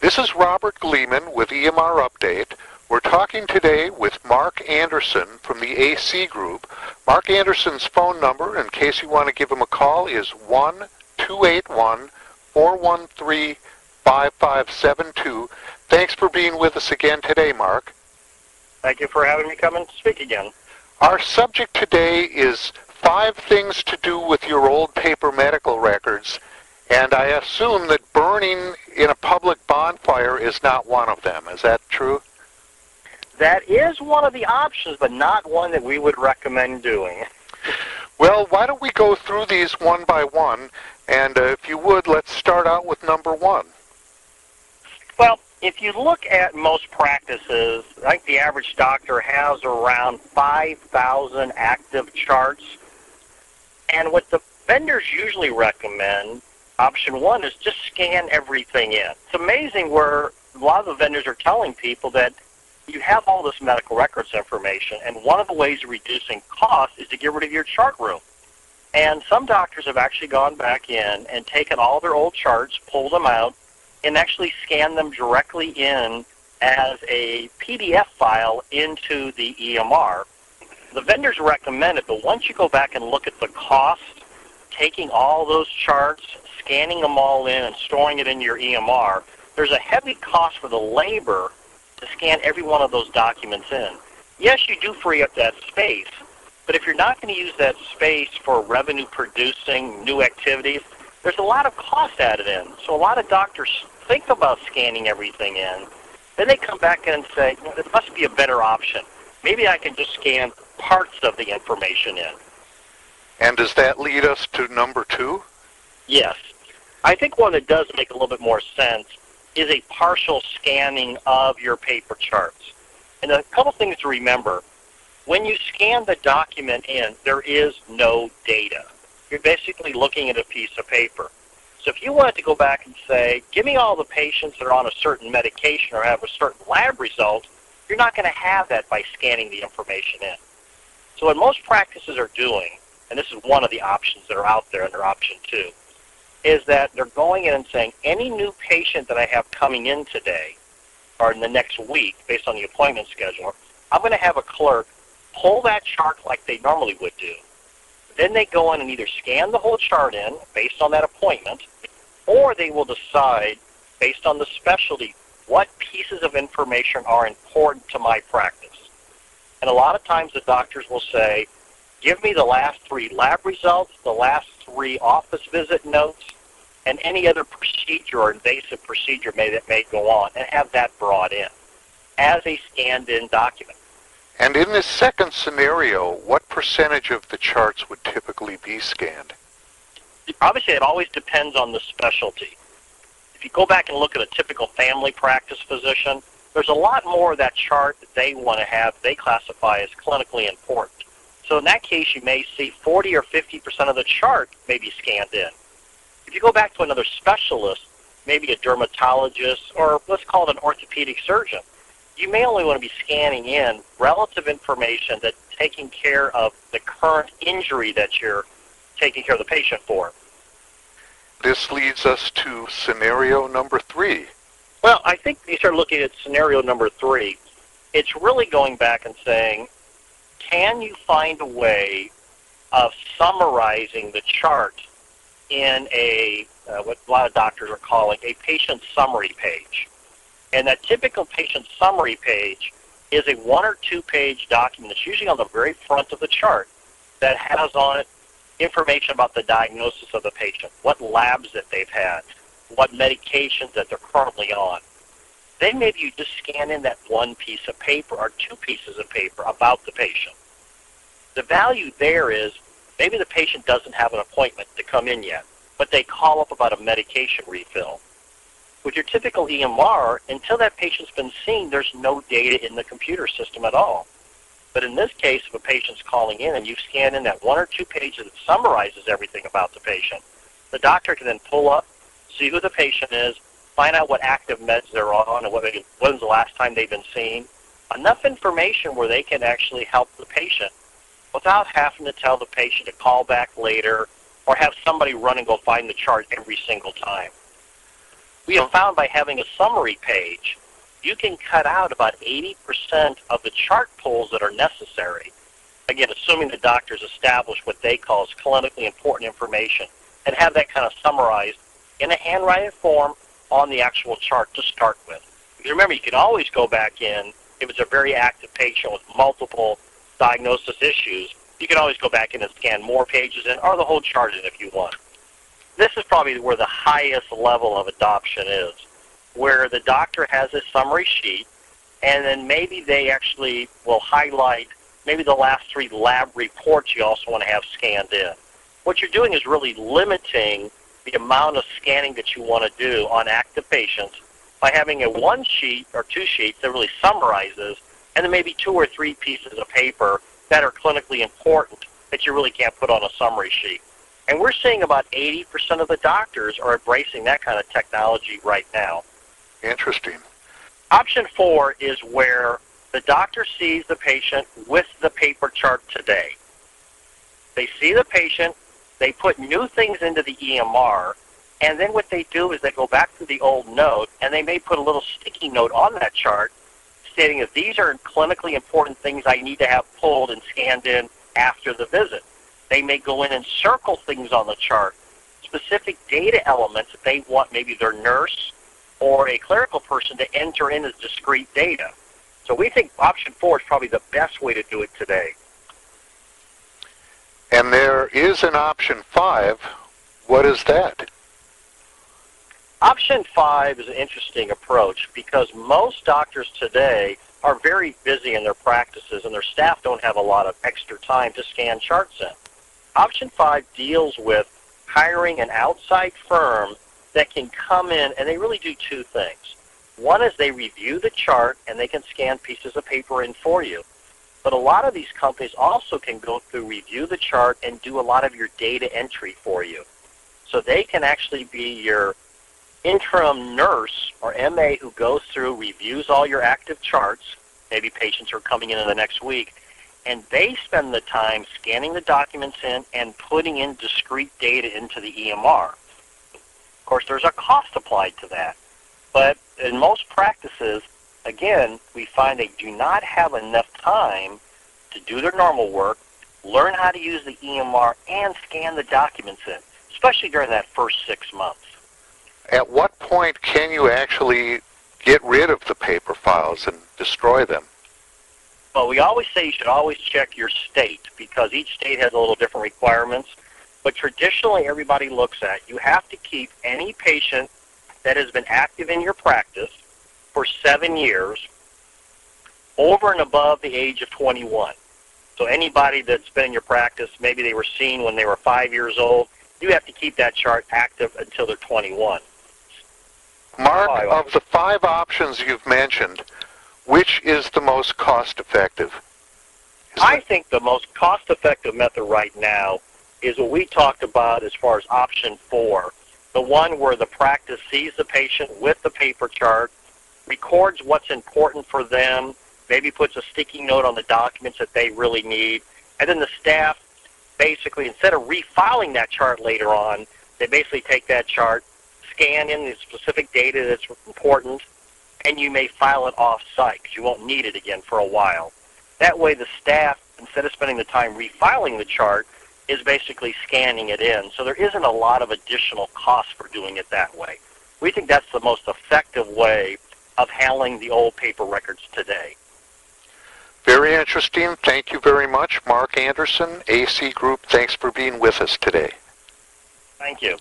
This is Robert Gleeman with EMR Update. We're talking today with Mark Anderson from the AC Group. Mark Anderson's phone number, in case you want to give him a call, is 1-281-413-5572. Thanks for being with us again today, Mark. Thank you for having me come and speak again. Our subject today is 5 things to do with your old paper medical records, and I assume that burning in a public bonfire is not one of them. Is that true? That is one of the options, but not one that we would recommend doing. Well, why don't we go through these one by one, and if you would, let's start out with number 1. Well, if you look at most practices, I think the average doctor has around 5,000 active charts, and what the vendors usually recommend, option 1, is just scan everything in. It's amazing where a lot of the vendors are telling people that you have all this medical records information, and one of the ways of reducing cost is to get rid of your chart room. And some doctors have actually gone back in and taken all their old charts, pulled them out, and actually scanned them directly in as a PDF file into the EMR. The vendors recommend it, but once you go back and look at the cost, taking all those charts, scanning them all in, and storing it in your EMR, there's a heavy cost for the labor to scan every one of those documents in. Yes, you do free up that space, but if you're not going to use that space for revenue-producing new activities, there's a lot of cost added in. So a lot of doctors think about scanning everything in. Then they come back in and say, there must be a better option. Maybe I can just scan parts of the information in. And does that lead us to number 2? Yes. I think one that does make a little bit more sense is a partial scanning of your paper charts. And a couple things to remember. When you scan the document in, there is no data. You're basically looking at a piece of paper. So if you wanted to go back and say, give me all the patients that are on a certain medication or have a certain lab result, you're not going to have that by scanning the information in. So what most practices are doing, and this is one of the options that are out there under option 2, is that they're going in and saying, any new patient that I have coming in today or in the next week, based on the appointment schedule, I'm going to have a clerk pull that chart like they normally would do. Then they go in and either scan the whole chart in based on that appointment, or they will decide, based on the specialty, what pieces of information are important to my practice. And a lot of times the doctors will say, give me the last 3 lab results, the last 3 office visit notes, and any other procedure or invasive procedure that may go on, and have that brought in as a scanned-in document. And in this second scenario, what percentage of the charts would typically be scanned? Obviously, it always depends on the specialty. If you go back and look at a typical family practice physician, there's a lot more of that chart that they want to have, they classify as clinically important. So in that case, you may see 40 or 50% of the chart may be scanned in. If you go back to another specialist, maybe a dermatologist, or let's call it an orthopedic surgeon, you may only want to be scanning in relative information that's taking care of the current injury that you're taking care of the patient for. This leads us to scenario number 3. Well, I think you start looking at scenario number 3. It's really going back and saying, can you find a way of summarizing the chart in what a lot of doctors are calling a patient summary page? And that typical patient summary page is a 1 or 2 page document that's usually on the very front of the chart that has on it information about the diagnosis of the patient, what labs that they've had, what medications that they're currently on. Then maybe you just scan in that 1 piece of paper or 2 pieces of paper about the patient. The value there is maybe the patient doesn't have an appointment to come in yet, but they call up about a medication refill. With your typical EMR, until that patient's been seen, there's no data in the computer system at all. But in this case, if a patient's calling in and you scan in that 1 or 2 pages that summarizes everything about the patient, the doctor can then pull up, see who the patient is, find out what active meds they're on and when's the last time they've been seen. Enough information where they can actually help the patient without having to tell the patient to call back later or have somebody run and go find the chart every single time. We have found by having a summary page, you can cut out about 80% of the chart pulls that are necessary. Again, assuming the doctors establish what they call as clinically important information and have that kind of summarized in a handwritten form on the actual chart to start with. Because remember, you can always go back in, if it's a very active patient with multiple diagnosis issues, you can always go back in and scan more pages in or the whole chart in if you want. This is probably where the highest level of adoption is, where the doctor has a summary sheet, and then maybe they actually will highlight maybe the last 3 lab reports you also want to have scanned in. What you're doing is really limiting the amount of scanning that you want to do on active patients by having a 1 sheet or 2 sheets that really summarizes, and then maybe 2 or 3 pieces of paper that are clinically important that you really can't put on a summary sheet. And we're seeing about 80% of the doctors are embracing that kind of technology right now. Interesting. Option 4 is where the doctor sees the patient with the paper chart today. They see the patient, they put new things into the EMR, and then what they do is they go back to the old note, and they may put a little sticky note on that chart stating that these are clinically important things I need to have pulled and scanned in after the visit. They may go in and circle things on the chart, specific data elements that they want maybe their nurse or a clerical person to enter in as discrete data. So we think option 4 is probably the best way to do it today. And there is an option 5. What is that? Option 5 is an interesting approach because most doctors today are very busy in their practices and their staff don't have a lot of extra time to scan charts in. Option 5 deals with hiring an outside firm that can come in, and they really do 2 things. One is they review the chart and they can scan pieces of paper in for you. But a lot of these companies also can go through, review the chart, and do a lot of your data entry for you. So they can actually be your interim nurse or MA who goes through, reviews all your active charts, maybe patients are coming in the next week, and they spend the time scanning the documents in and putting in discrete data into the EMR. Of course, there's a cost applied to that. But in most practices, again, we find they do not have enough time to do their normal work, learn how to use the EMR, and scan the documents in, especially during that first 6 months. At what point can you actually get rid of the paper files and destroy them? Well, we always say you should always check your state because each state has a little different requirements. But traditionally, everybody looks at you have to keep any patient that has been active in your practice for 7 years over and above the age of 21. So anybody that's been in your practice, maybe they were seen when they were 5 years old, you have to keep that chart active until they're 21. Mark, of the 5 options you've mentioned, which is the most cost-effective? I think the most cost-effective method right now is what we talked about as far as option 4, the one where the practice sees the patient with the paper chart, records what's important for them, maybe puts a sticky note on the documents that they really need, and then the staff basically, instead of refiling that chart later on, they basically take that chart, scan in the specific data that's important, and you may file it off-site because you won't need it again for a while. That way the staff, instead of spending the time refiling the chart, is basically scanning it in. So there isn't a lot of additional cost for doing it that way. We think that's the most effective way of handling the old paper records today. Very interesting. Thank you very much, Mark Anderson, AC Group. Thanks for being with us today. Thank you.